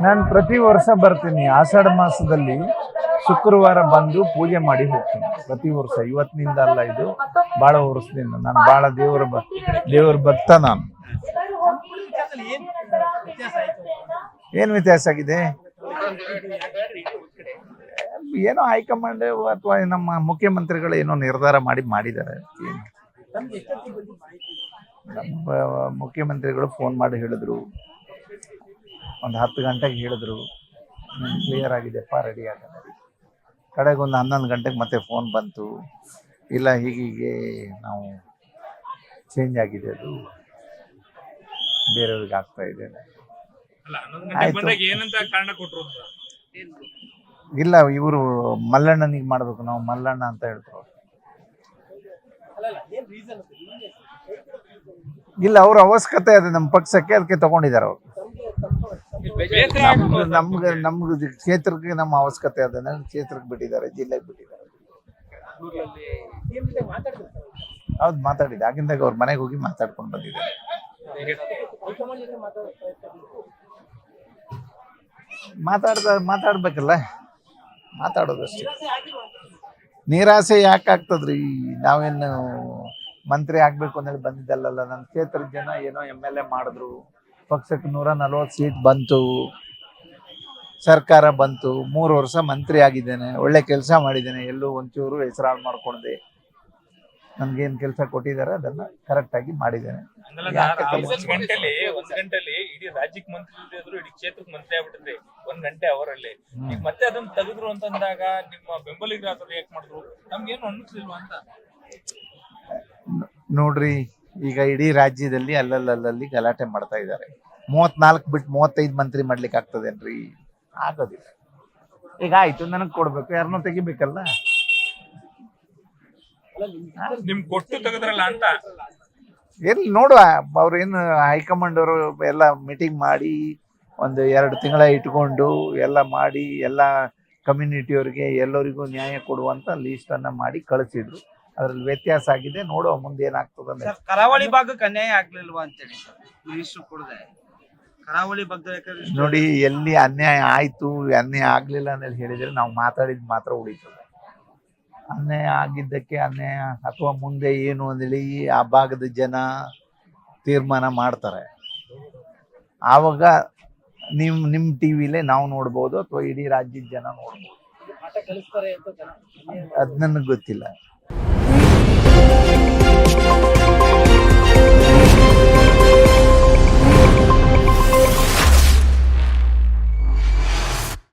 ನಾನು ಪ್ರತಿ ವರ್ಷ ಬರ್ತೀನಿ. ಆಷಾಢ ಮಾಸದಲ್ಲಿ ಶುಕ್ರವಾರ ಬಂದು ಪೂಜೆ ಮಾಡಿ ಹೋಗ್ತೀನಿ ಪ್ರತಿ ವರ್ಷ. ಇವತ್ತಿನಿಂದ ಅಲ್ಲ, ಇದು ಭಾಳ ವರ್ಷದಿಂದ. ನಾನು ಭಾಳ ದೇವರ ಭಕ್ತ. ನಾನು ಏನು ವ್ಯತ್ಯಾಸ ಆಗಿದೆ? ಏನೋ ಹೈಕಮಾಂಡ್ ಅಥವಾ ನಮ್ಮ ಮುಖ್ಯಮಂತ್ರಿಗಳು ಏನೋ ನಿರ್ಧಾರ ಮಾಡಿದ್ದಾರೆ. ನಮ್ಮ ಮುಖ್ಯಮಂತ್ರಿಗಳು ಫೋನ್ ಮಾಡಿ ಹೇಳಿದ್ರು, ಒಂದು 10 ಗಂಟೆಗೆ ಹೇಳಿದ್ರು, ಕ್ಲಿಯರ್ ಆಗಿದೆಪ್ಪ, ರೆಡಿ ಆಗಿದೆ. ಕಡೆಗೆ ಒಂದು 11 ಗಂಟೆಗೆ ಮತ್ತೆ ಫೋನ್ ಬಂತು, ಇಲ್ಲ ಹೀಗೀಗೆ ನಾವು ಚೇಂಜ್ ಆಗಿದೆ, ಅದು ಬೇರೆಯವ್ರಿಗೆ ಆಗ್ತಾ ಇದೆ. ಇಲ್ಲ, ಇವರು ಮಲ್ಲಣ್ಣನಿಗೆ ಮಾಡ್ಬೇಕು, ನಾವು ಮಲ್ಲಣ್ಣ ಅಂತ ಹೇಳ್ತಾರೆ. ಇಲ್ಲ, ಅವ್ರ ಅವಶ್ಯಕತೆ ಅದೇ ನಮ್ಮ ಪಕ್ಷಕ್ಕೆ, ಅದಕ್ಕೆ ತಗೊಂಡಿದ್ದಾರೆ ಅವರು. ನಮ್ಗೆ ಕ್ಷೇತ್ರಕ್ಕೆ ನಮ್ಮ ಅವಶ್ಯಕತೆ ಅದ, ಕ್ಷೇತ್ರಕ್ಕೆ ಬಿಟ್ಟಿದ್ದಾರೆ, ಜಿಲ್ಲೆಗೆ ಬಿಟ್ಟಿದ್ದಾರೆ. ಹೌದು, ಮಾತಾಡಿದೆ. ಆಗಿಂದಾಗ ಅವ್ರ ಮನೆಗೆ ಹೋಗಿ ಮಾತಾಡ್ಕೊಂಡು ಬಂದಿದ್ದಾರೆ. ಮಾತಾಡ್ಬೇಕಲ್ಲ, ಮಾತಾಡೋದಷ್ಟೇ. ನಿರಾಸೆ ಯಾಕೆ ಆಗ್ತದ್ರಿ? ನಾವೇನು ಮಂತ್ರಿ ಆಗ್ಬೇಕು ಅಂತೇಳಿ ಬಂದಿದ್ದಲ್ಲ. ನನ್ನ ಕ್ಷೇತ್ರದ ಜನ ಏನೋ MLA ಮಾಡಿದ್ರು, ಪಕ್ಷಕ್ಕೆ 140 ಸೀಟ್ ಬಂತು, ಸರ್ಕಾರ ಬಂತು, 3 ವರ್ಷ ಮಂತ್ರಿ ಆಗಿದ್ದೇನೆ, ಒಳ್ಳೆ ಕೆಲಸ ಮಾಡಿದ್ದೇನೆ, ಎಲ್ಲೂ ಒಂಚೂರು ಹೆಸರಾಳು ಮಾಡ್ಕೊಂಡೆ. ನನ್ಗೇನ್ ಕೆಲಸ ಕೊಟ್ಟಿದ್ದಾರೆ ಅದನ್ನ ಕರೆಕ್ಟ್ ಆಗಿ ಮಾಡಿದ್ದೇನೆ. ಒಂದ್ ಗಂಟೆಲಿ ಇಡೀ ರಾಜ್ಯಕ್ಕೆ ಮಂತ್ರಿ ಇದ್ರು, ಇಡೀ ಕ್ಷೇತ್ರಕ್ಕೆ ಮಂತ್ರಿ ಆಗ್ಬಿಟ್ಟಿದ್ರಿ 1 ಗಂಟೆ ಅವರಲ್ಲಿ. ಈಗ ಮತ್ತೆ ಅದನ್ನ ತೆಗೆದ್ರು ಅಂತಂದಾಗ ನಿಮ್ಮ ಬೆಂಬಲಿಗರು ಯಾಕೆ ಮಾಡಿದ್ರು? ನಮ್ಗೇನು ಅನ್ನಿಸ್ಲಿಲ್ವಾ ಅಂತ? ನೋಡ್ರಿ, ಈಗ ಇಡೀ ರಾಜ್ಯದಲ್ಲಿ ಅಲ್ಲಲ್ಲಿ ಗಲಾಟೆ ಮಾಡ್ತಾ ಇದ್ದಾರೆ. 34 ಬಿಟ್ಟು 35 ಮಂತ್ರಿ ಮಾಡ್ಲಿಕ್ಕೆ ಆಗ್ತದೇನ್ರಿ? ಆಗೋದಿಲ್ಲ. ಈಗ ಆಯ್ತು, ನನಗ್ ಕೊಡ್ಬೇಕು, ಯಾರನ್ನೋ ತೆಗಿಬೇಕಲ್ಲ. ನಿಮ್ ಕೊಟ್ಟು ತೆಗೆದ್ರಲ್ಲ ಅಂತ ಎಲ್ಲಿ ನೋಡುವ, ಅವ್ರೇನು ಹೈಕಮಾಂಡ್ ಅವರು ಎಲ್ಲ ಮೀಟಿಂಗ್ ಮಾಡಿ 1-2 ತಿಂಗಳ ಇಟ್ಕೊಂಡು ಎಲ್ಲ ಮಾಡಿ, ಎಲ್ಲ ಕಮ್ಯುನಿಟಿಯವ್ರಿಗೆ ಎಲ್ಲರಿಗೂ ನ್ಯಾಯ ಕೊಡುವಂತ ಲೀಸ್ಟ್ ಅನ್ನ ಮಾಡಿ ಕಳಿಸಿದ್ರು. ಅದ್ರಲ್ಲಿ ವ್ಯತ್ಯಾಸ ಆಗಿದೆ. ನೋಡುವ ಮುಂದೆ ಏನಾಗ್ತದೆ. ಕರಾವಳಿ ಭಾಗಕ್ಕೆ ಅನ್ಯಾಯ ಆಗ್ಲಿಲ್ವಾ ಅಂತೇಳಿ ಕರಾವಳಿ ಭಾಗದಲ್ಲಿ ನೋಡಿ, ಎಲ್ಲಿ ಅನ್ಯಾಯ ಆಯ್ತು, ಅನ್ಯಾಯ ಆಗ್ಲಿಲ್ಲ ಅಂತ ಹೇಳಿದ್ರೆ ನಾವು ಮಾತಾಡಿದ್ ಮಾತ್ರ ಉಳಿತದೆ. ಅನ್ಯಾಯ ಆಗಿದ್ದಕ್ಕೆ ಅನ್ಯಾಯ ಅಥವಾ ಮುಂದೆ ಏನು ಅಂದೇಳಿ ಆ ಭಾಗದ ಜನ ತೀರ್ಮಾನ ಮಾಡ್ತಾರೆ. ಆವಾಗ ನಿಮ್ಮ ಟಿವಿಲೇ ನಾವು ನೋಡ್ಬೋದು, ಅಥವಾ ಇಡೀ ರಾಜ್ಯದ ಜನ ನೋಡ್ಬೋದು. ಅದ್ ನನಗೆ ಗೊತ್ತಿಲ್ಲ.